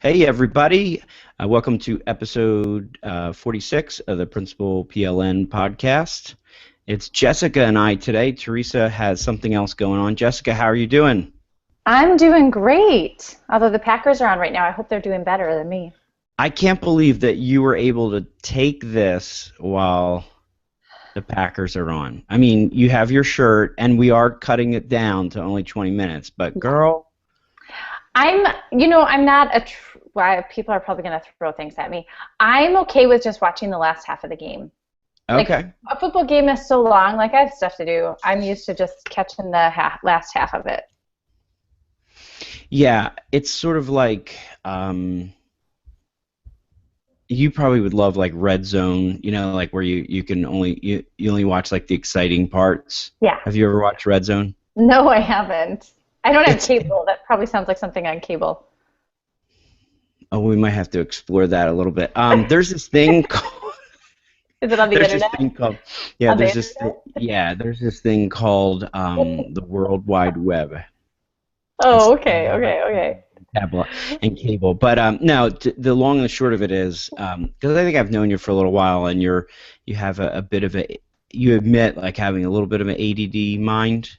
Hey, everybody. Welcome to episode 46 of the Principal PLN podcast. It's Jessica and I today. Teresa has something else going on. Jessica, how are you doing? I'm doing great. Although the Packers are on right now, I hope they're doing better than me. I can't believe that you were able to take this while the Packers are on. I mean, you have your shirt, and we are cutting it down to only 20 minutes, but Yeah. girl, I'm not well, people are probably going to throw things at me. I'm okay with just watching the last half of the game. Like, okay. a football game is so long, like, I have stuff to do. I'm used to just catching the last half of it. Yeah, it's sort of like you probably would love like Red Zone, like where you can you only watch like the exciting parts. Yeah. Have you ever watched Red Zone? No, I haven't. I don't have It's cable. That probably sounds like something on cable. oh, we might have to explore that a little bit. There's this thing called Is it on the there's this internet? thing called yeah, On the there's this internet? yeah, there's this thing called the World Wide Web. It's Oh, okay, okay, okay. tablet and cable. But no, the long and the short of it is because I think I've known you for a little while, and you have a bit of a you admit like having a little bit of an ADD mind,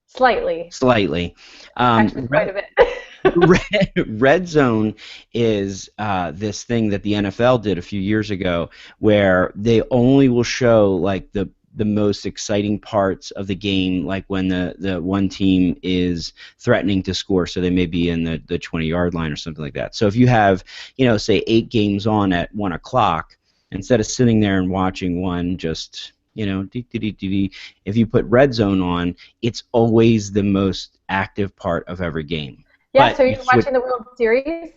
Slightly. slightly. Actually, quite a bit. Red Zone is this thing that the NFL did a few years ago, where they only will show like the most exciting parts of the game, like when the one team is threatening to score, so they may be in the 20-yard line or something like that. So if you have, say 8 games on at 1 o'clock, instead of sitting there and watching one just if you put Red Zone on, it's always the most active part of every game. Yeah, But so you you're switch, watching the World Series?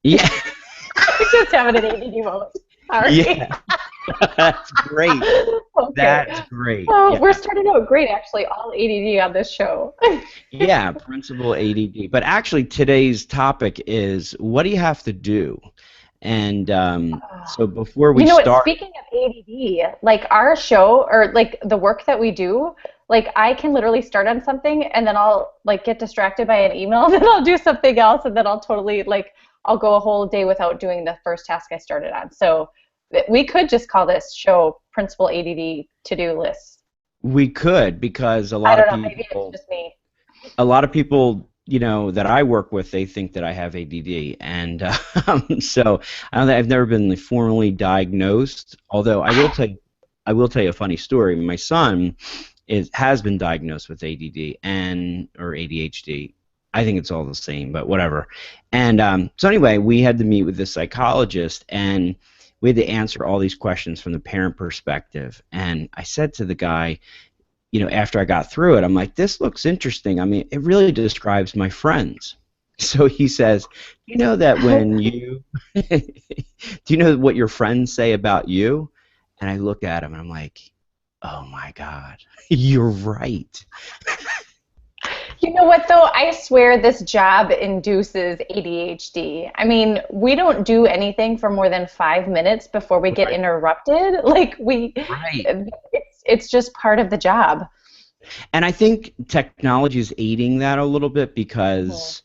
yeah, You're just having an ADD moment. Sorry. yeah, that's great. Okay. That's great. Well, Yeah, we're starting out great, actually, all ADD on this show. yeah, principal ADD. But actually, today's topic is what do you have to do? And so before we You know what? start, Speaking of ADD, like our show or like the work that we do, like I can literally start on something and then I'll like get distracted by an email, and then I'll do something else, and then I'll totally like I'll go a whole day without doing the first task I started on. So we could just call this show Principal ADD to-do list. we could because I don't know, maybe it's just me. a lot of people, that I work with, they think that I have ADD, and so I've never been like, formally diagnosed. Although I will tell you a funny story. My son has been diagnosed with ADD and or ADHD. I think it's all the same, but whatever. And so anyway, we had to meet with this psychologist, and we had to answer all these questions from the parent perspective. And I said to the guy, after I got through it, I'm like, this looks interesting. I mean, it really describes my friends. So he says, you know that when you, do you know what your friends say about you? And I look at him and I'm like, oh my God, you're right. You know what, though? I swear this job induces ADHD. I mean, we don't do anything for more than 5 minutes before we get Right. interrupted. Like, Right. it's just part of the job. And I think technology is aiding that a little bit Mhm. because,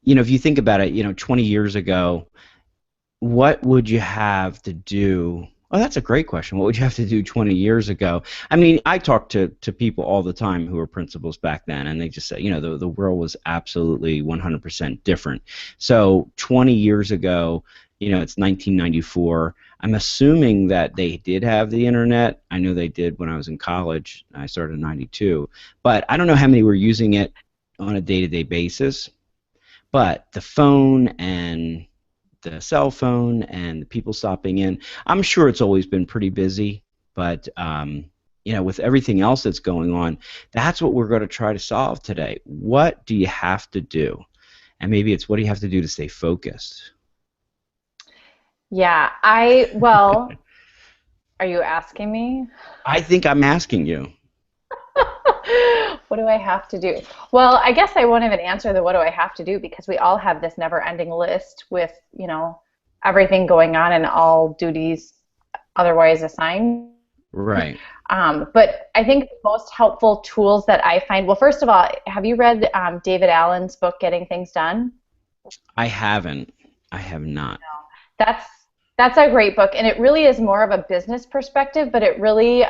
if you think about it, 20 years ago, what would you have to do? Oh, that's a great question. What would you have to do 20 years ago? I mean, I talk to people all the time who were principals back then, and they just say, the world was absolutely 100% different. So 20 years ago, it's 1994. I'm assuming that they did have the internet. I know they did when I was in college. I started in 92. But I don't know how many were using it on a day-to-day basis. But the phone and the cell phone and the people stopping in. I'm sure it's always been pretty busy, but with everything else that's going on, that's what we're going to try to solve today. What do you have to do? And maybe it's what do you have to do to stay focused? Yeah, well, are you asking me? I think I'm asking you. What do I have to do? Well, I guess I won't even answer the what do I have to do because we all have this never-ending list with, everything going on and all duties otherwise assigned. Right. But I think the most helpful tools that I find, well, first of all, have you read David Allen's book, Getting Things Done? I haven't. I have not. That's that's a great book, and it really is more of a business perspective, but it really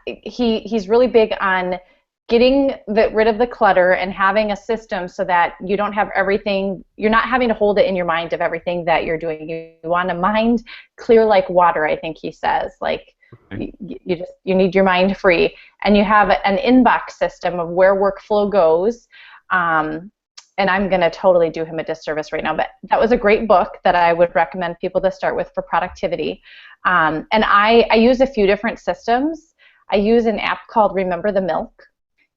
he's really big on getting rid of the clutter and having a system so that you don't have everything, you're not having to hold it in your mind of everything that you're doing. You want a mind clear like water, I think he says. Like Okay. you need your mind free, and you have an inbox system of where workflow goes. um, and I'm going to totally do him a disservice right now, but that was a great book that I would recommend people to start with for productivity. And I use a few different systems. I use an app called Remember the Milk,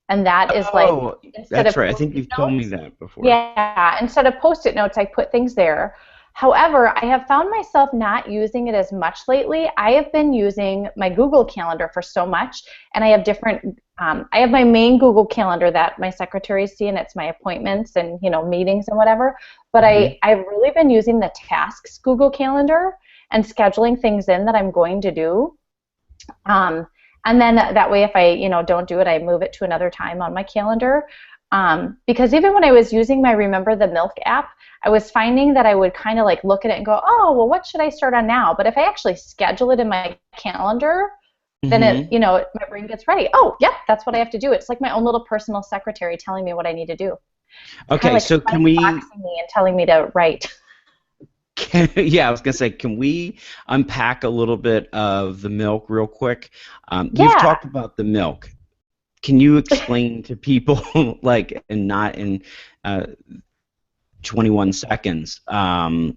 and that is like, Oh, instead that's of right. I think post-it you've told me notes, that before. yeah, instead of post-it notes, I put things there. However, I have found myself not using it as much lately. I have been using my Google Calendar for so much, and I have different. I have my main Google Calendar that my secretaries see, and it's my appointments and meetings and whatever. But Hmm. I've really been using the tasks Google Calendar and scheduling things in that I'm going to do. Um, and then that way, if I, don't do it, I move it to another time on my calendar. Because even when I was using my Remember the Milk app, I was finding that I would kind of like look at it and go, oh, well, what should I start on now? But if I actually schedule it in my calendar, then Hmm. my brain gets ready. Oh, yep, that's what I have to do. It's like my own little personal secretary telling me what I need to do. It's kind of Okay, like so can spike we? boxing me and telling me to write. Yeah, I was gonna say, can we unpack a little bit of the milk real quick? You've Yeah. talked about the milk. Can you explain to people, like, and not in uh, 21 seconds,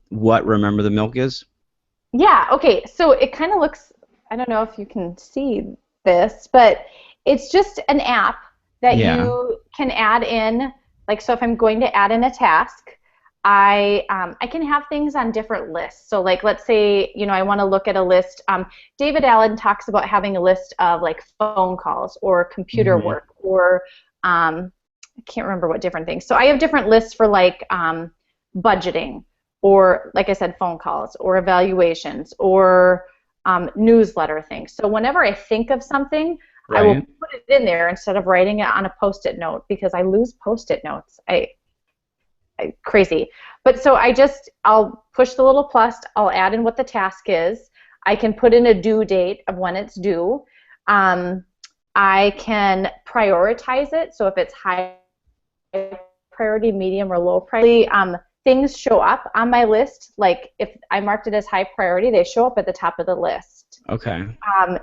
what Remember the Milk is? Yeah, okay. So it kind of looks, I don't know if you can see this, but it's just an app that Yeah. you can add in. Like, so if I'm going to add in a task, I can have things on different lists. So like, let's say, I want to look at a list. David Allen talks about having a list of like phone calls or computer Hmm. work or I can't remember what different things. So I have different lists for like budgeting or, like I said, phone calls or evaluations or newsletter things. So whenever I think of something, I will Right. put it in there instead of writing it on a post-it note because I lose post-it notes. Crazy. But so I'll push the little plus, I'll add in what the task is. I can put in a due date of when it's due. Um, I can prioritize it. So if it's high priority, medium, or low priority, things show up on my list. Like if I marked it as high priority, they show up at the top of the list. Okay.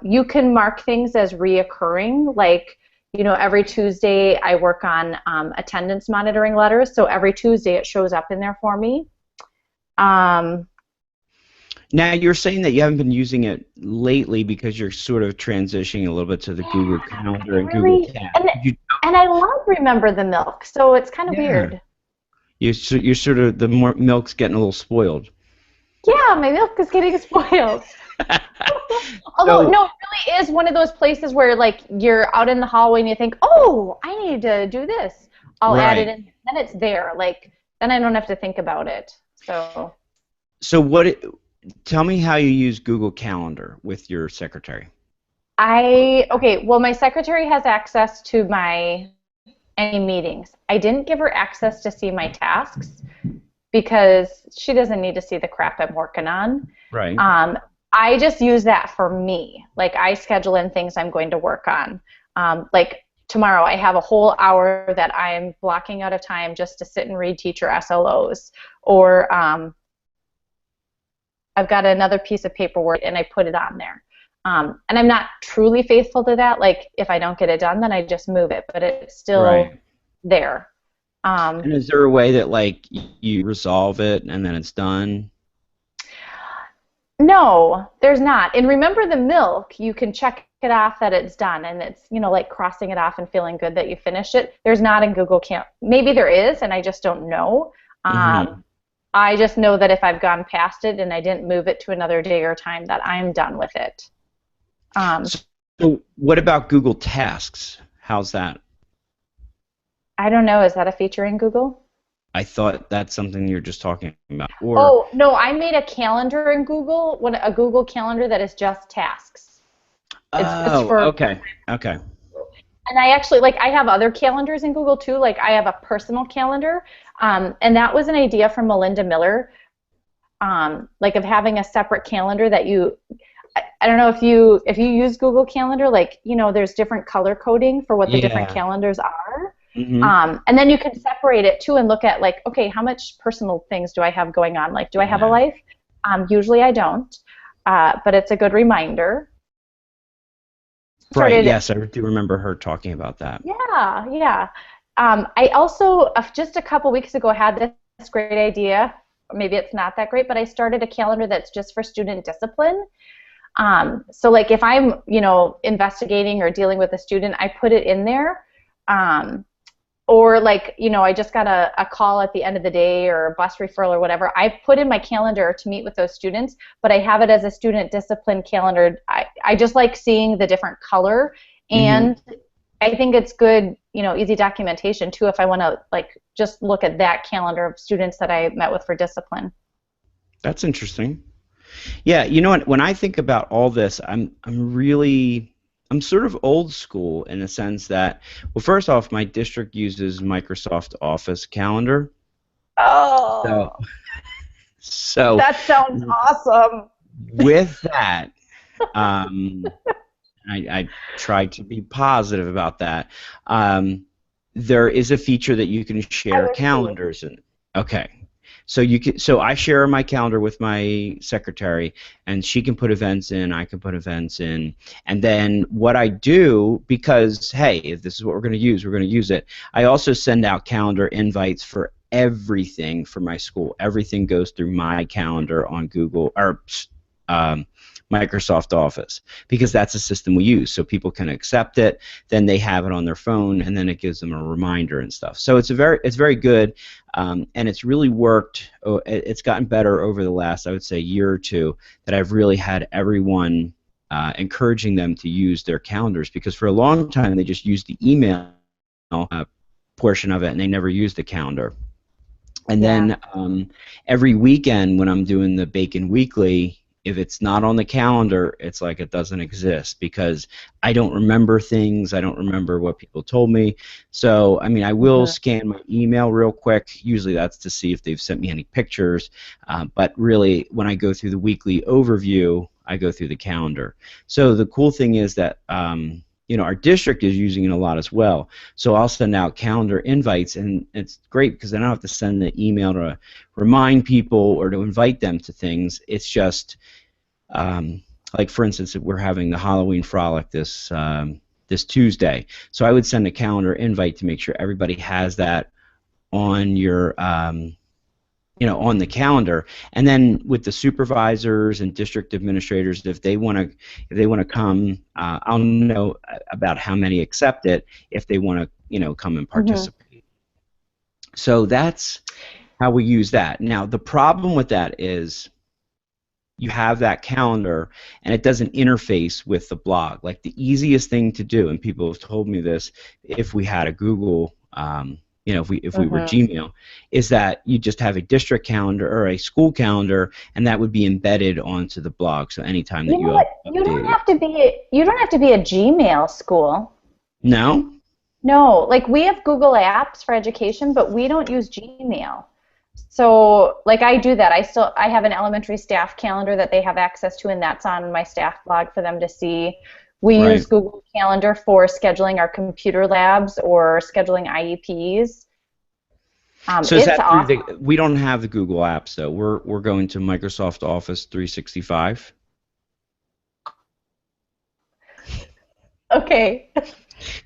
You can mark things as reoccurring, like every Tuesday I work on attendance monitoring letters, so every Tuesday it shows up in there for me. Um, Now you're saying that you haven't been using it lately because you're sort of transitioning a little bit to the Google Calendar I and Google really Tasks. You, and I love Remember the Milk, so it's kind of yeah. weird. You're sort of the more milk's getting a little spoiled. Yeah, my milk is getting spoiled. Although, So no, it really is one of those places where, like, you're out in the hallway and you think, oh, I need to do this. I'll add it right. in. Then it's there. Like, then I don't have to think about it. So, So tell me how you use Google Calendar with your secretary. okay, well, my secretary has access to any meetings. I didn't give her access to see my tasks because she doesn't need to see the crap I'm working on. Right. Um, I just use that for me. Like I schedule in things I'm going to work on. Like tomorrow, I have a whole hour that I'm blocking out of time just to sit and read teacher SLOs. Or I've got another piece of paperwork and I put it on there. And I'm not truly faithful to that. Like if I don't get it done, then I just move it, but it's still Right. there. Um, And is there a way that, like, you resolve it and then it's done? No, there's not. And remember the milk, you can check it off that it's done and it's, like crossing it off and feeling good that you finished it. There's not in Google Camp. Maybe there is and I just don't know. Hmm. I just know that if I've gone past it and I didn't move it to another day or time that I'm done with it. Um, So what about Google Tasks? How's that? I don't know, is that a feature in Google? I thought that's something you're just talking about. Or Oh, no, I made a calendar in Google, a Google calendar that is just tasks. It's oh, for okay, okay. And I actually, like, I have other calendars in Google too. Like, I have a personal calendar, and that was an idea from Melinda Miller, like of having a separate calendar that I don't know if you use Google Calendar, like, there's different color coding for what the different Yeah. calendars are. Hmm. And then you can separate it too and look at, like, okay, how much personal things do I have going on? Like, do I have a Yeah. life? Usually I don't, but it's a good reminder. Right. Started, Yes, I do remember her talking about that. yeah, yeah. I also, just a couple weeks ago, had this great idea. Maybe it's not that great, but I started a calendar that's just for student discipline. So like if I'm, investigating or dealing with a student, I put it in there. Um, or like, I just got a call at the end of the day or a bus referral or whatever. I put in my calendar to meet with those students, but I have it as a student discipline calendar. I just like seeing the different color, Hmm. and I think it's good, easy documentation too if I want to like just look at that calendar of students that I met with for discipline. That's interesting. Yeah, you know what? When I think about all this, I'm sort of old school in the sense that, well, first off, my district uses Microsoft Office Calendar. So, Oh, so that sounds awesome. with that, um, I try to be positive about that. Um, there is a feature that you can I share would too. calendars in. Okay. So I share my calendar with my secretary, and she can put events in, I can put events in. And then what I do, because hey, if this is what we're going to use, we're going to use it. I also send out calendar invites for everything for my school. Everything goes through my calendar on Google or um, Microsoft Office, because that's the system we use. So people can accept it, then they have it on their phone, and then it gives them a reminder and stuff. So it's very good, and it's really worked. It's gotten better over the last, I would say, year or two, that I've really had everyone encouraging them to use their calendars, because for a long time they just used the email uh, portion of it and they never used the calendar. And Yeah. then every weekend when I'm doing the Bacon Weekly, if it's not on the calendar, it's like it doesn't exist, because I don't remember things. I don't remember what people told me. So, I mean, I will Hmm. scan my email real quick. Usually that's to see if they've sent me any pictures. But really, when I go through the weekly overview, I go through the calendar. So the cool thing is that, our district is using it a lot as well. So I'll send out calendar invites, and it's great because I don't have to send the email to remind people or to invite them to things. It's just like, for instance, if we're having the Halloween frolic this Tuesday, so I would send a calendar invite to make sure everybody has that on your on the calendar. And then with the supervisors and district administrators, if they want to come, I'll know about how many accept it if they want to come and Hmm. participate. So that's how we use that. Now the problem with that is you have that calendar and it doesn't interface with the blog. Like, the easiest thing to do, and people have told me this, if we had a Google, if we were Hmm. Gmail, is that you just have a district calendar or a school calendar, and that would be embedded onto the blog. So anytime that You know you what? update it. You don't have to be a Gmail school. No? No, like we have Google Apps for education, but we don't use Gmail. So, like I do that. I have an elementary staff calendar that they have access to, and that's on my staff blog for them to see. We use Right. Google Calendar for scheduling our computer labs or scheduling IEPs. So is It's that through awesome. we don't have the Google apps though. We're going to Microsoft Office 365. Okay.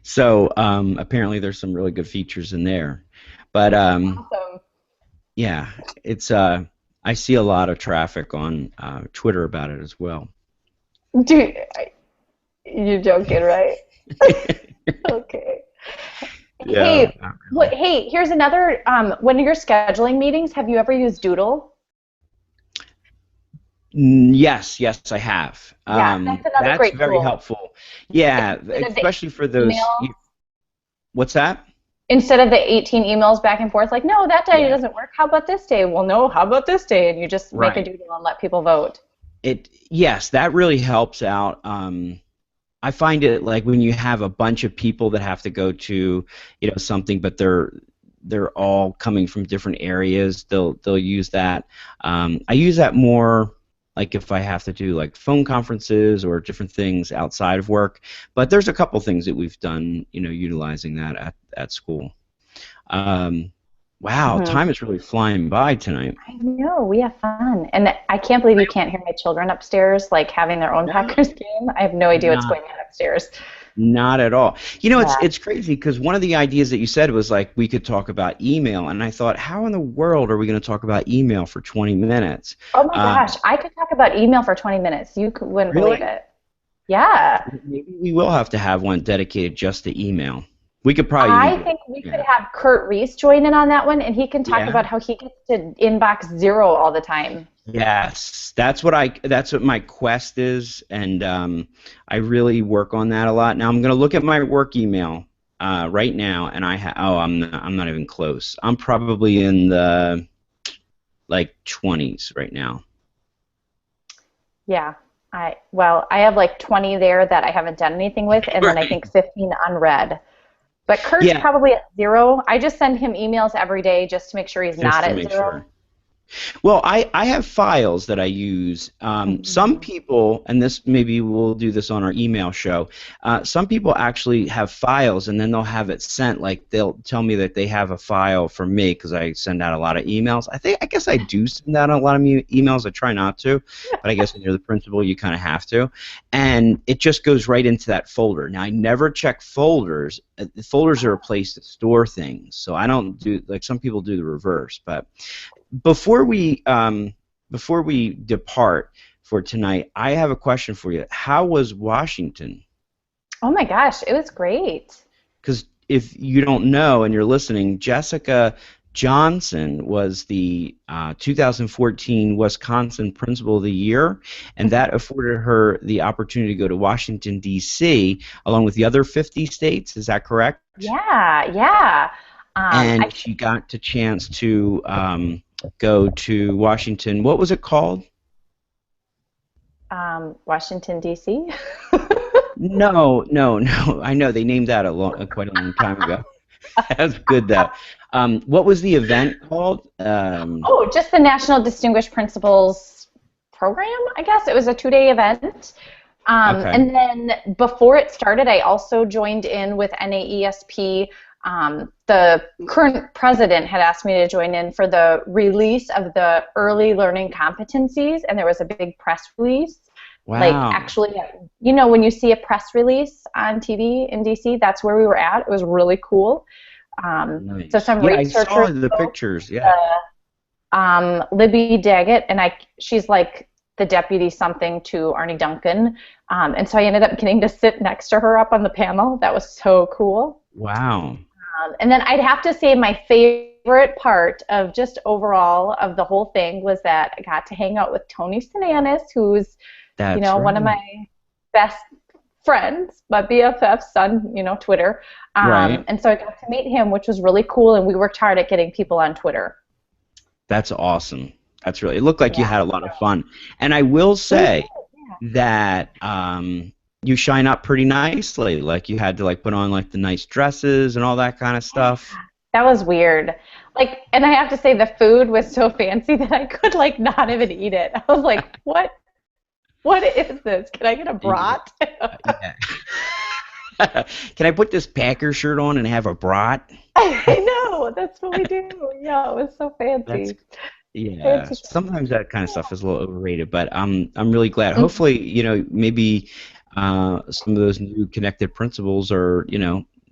So apparently there's some really good features in there. But Awesome. yeah, it's I see a lot of traffic on Twitter about it as well. Dude, you're joking, right? Okay. Yeah, Hey, not really. here's another when you're scheduling meetings, have you ever used Doodle? Yes, yes, I have. Yeah, that's another That's great very tool. helpful. Yeah, Instead of the especially for email, those. What's that? instead of the 18 emails back and forth, like, no, that day Yeah, doesn't work. How about this day? Well, no, how about this day? And you just make a right. doodle and let people vote. Yes, that really helps out. I find it like when you have a bunch of people that have to go to, something, but they're all coming from different areas. They'll use that. I use that more like if I have to do like phone conferences or different things outside of work. But there's a couple things that we've done, utilizing that at school. Um, wow, Hmm. time is really flying by tonight. I know, we have fun. And I can't believe you can't hear my children upstairs, like having their own No, Packers game. I have no idea what's not going on upstairs. Not at all. It's Yeah. it's crazy because one of the ideas that you said was like we could talk about email, and I thought, how in the world are we going to talk about email for 20 minutes? Oh my Uh, gosh, I could talk about email for 20 minutes. Wouldn't believe really? it. Yeah. Maybe we will have to have one dedicated just to email. We could probably even I do it. think we could Yeah. have Kurt Reese join in on that one, and he can talk Yeah. about how he gets to inbox zero all the time. Yes, that's what my quest is, and I really work on that a lot. Now I'm going to look at my work email right now, and I'm not even close. I'm probably in the like 20s right now. Yeah. I have like 20 there that I haven't done anything with, and then I Right. think 15 unread. But Kurt's Yeah, probably at zero. I just send him emails every day just to make sure he's just not to at make zero. sure. Well, I have files that I use. Some Mhm. people, and this maybe we'll do this on our email show. Some people actually have files, and then they'll have it sent. Like they'll tell me that they have a file from me because I send out a lot of emails. I guess I do send out a lot of emails. I try not to, but I guess when you're the principal, you kind of have to. And it just goes right into that folder. Now I never check folders. Folders are a place to store things, so I don't do like some people do the reverse, but. Before we depart for tonight, I have a question for you. How was Washington? Oh my gosh, it was great. Because if you don't know and you're listening, Jessica Johnson was the 2014 Wisconsin Principal of the Year, and that afforded her the opportunity to go to Washington, D.C., along with the other 50 states. Is that correct? Yeah, yeah. I And she got the chance to go to Washington. What was it called? Washington D.C. No, no, no. I know they named that quite a long time ago. That's good though. What was the event called? Oh, just the National Distinguished Principals program, I guess. It was a 2-day event. Okay. And then before it started, I also joined in with NAESP. The current president had asked me to join in for the release of the early learning competencies, and there was a big press release. Like, Wow. actually, when you see a press release on TV in DC, that's where we were at. It was really cool. So Nice. some Yeah, I saw researchers the spoke, pictures. Yeah. Libby Daggett, and she's like the deputy something to Arnie Duncan. And so I ended up getting to sit next to her up on the panel. That was so cool. Wow. And then I'd have to say my favorite part of just overall of the whole thing was that I got to hang out with Tony Sinanis, who's, That's one of my right. best friends, my BFF's on, Twitter. Right. And so I got to meet him, which was really cool, and we worked hard at getting people on Twitter. That's awesome. That's really. It looked like you Yeah. had a lot of fun. And I will We did, say yeah. that you shine up pretty nicely. Like you had to like put on like the nice dresses and all that kind of stuff. That was weird. Like, and I have to say the food was so fancy that I could like not even eat it. I was like, what? What is this? Can I get a Yeah. brat? Yeah. Can I put this Packer shirt on and have a brat? I know. That's what we do. Yeah, it was so That's fancy. yeah. Fancy. Sometimes that kind of stuff is a little overrated, but I'm really glad. Hopefully, maybe some of those new connected principals are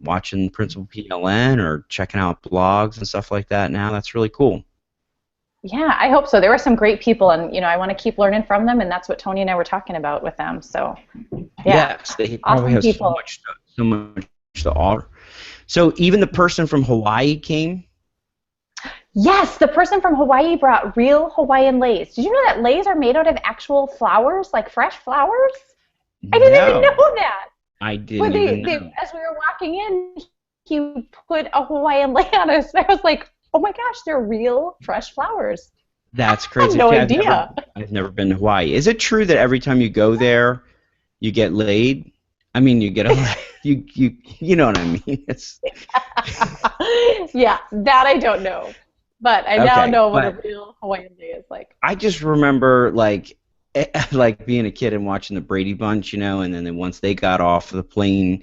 watching Principal PLN or checking out blogs and stuff like that now. That's really cool. Yeah, I hope so. There were some great people, and I want to keep learning from them, and that's what Tony and I were talking about with them. So, yeah, Yes, they probably awesome have people. so much to offer. So even the person from Hawaii came? Yes, the person from Hawaii brought real Hawaiian leis. Did you know that leis are made out of actual flowers, like fresh flowers? I didn't even No, know that. I But didn't even know. as we were walking in, he put a Hawaiian lei on us. And I was like, oh my gosh, they're real fresh flowers. That's I had crazy. no See, idea. I've never been to Hawaii. Is it true that every time you go there, you get laid? I mean, you get a you know what I mean. It's Yeah, that I don't know. But I now okay, know what a but real Hawaiian day is like. I just remember like like being a kid and watching the Brady Bunch, and then once they got off the plane,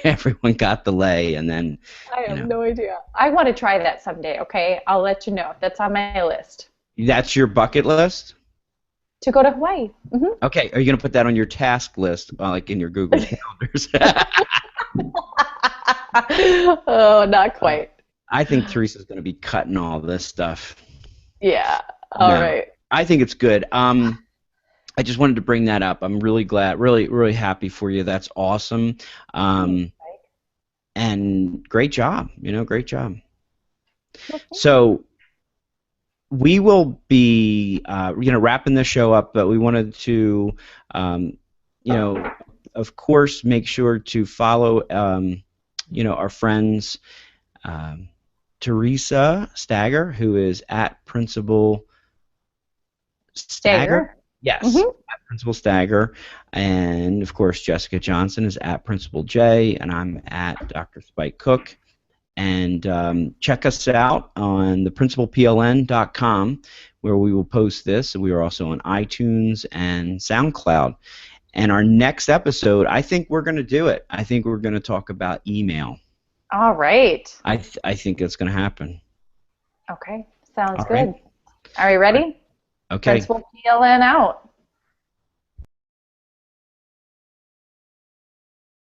everyone got the lay, and then, I you have know, no idea. I want to try that someday, okay? I'll let you know. That's on my list. that's your bucket list. To go to Hawaii. Okay, are you gonna put that on your task list, like in your Google calendars? Oh, not Uh, quite. I think Teresa's gonna be cutting all this stuff. Yeah. All No, right. I think it's good. I just wanted to bring that up. I'm really glad, really, really happy for you. That's awesome. Thanks, Um, Mike. and great job. Great job. Well, thank you. So we will be, wrapping this show up, but we wanted to, um, you know, of course, make sure to follow, our friends, um, Teresa Stagger, who is at Principal Stagger. Stagger. Yes, Mm-hmm. at Principal Stagger, and of course, Jessica Johnson is at Principal J, and I'm at Dr. Spike Cook. And check us out on theprincipalpln.com, where we will post this. We are also on iTunes and SoundCloud. And our next episode, I think we're going to do it. I think we're going to talk about email. All right. I think that's going to happen. Okay. Sounds All right. good. Are you All right. ready? Okay. Principal PLN out.